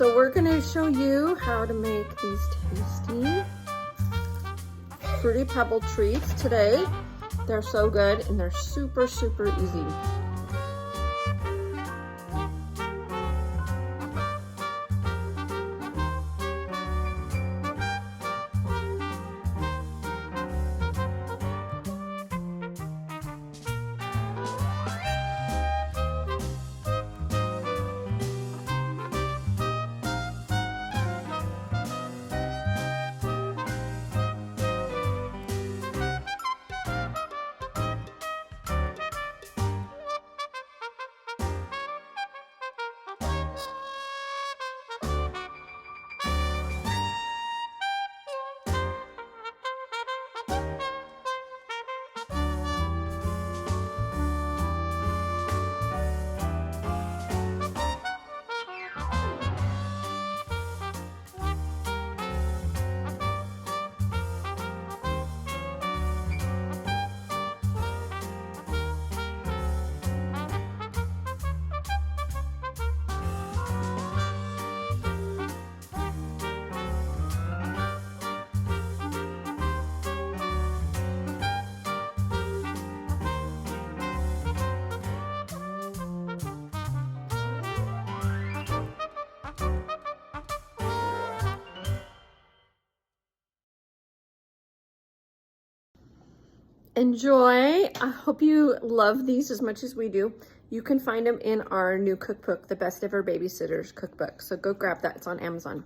So we're gonna show you how to make these tasty Fruity Pebble Treats today. They're so good and they're super, super easy. Enjoy. I hope you love these as much as we do. You can find them in our new cookbook, The Best Ever Babysitters Cookbook. So go grab that. It's on Amazon.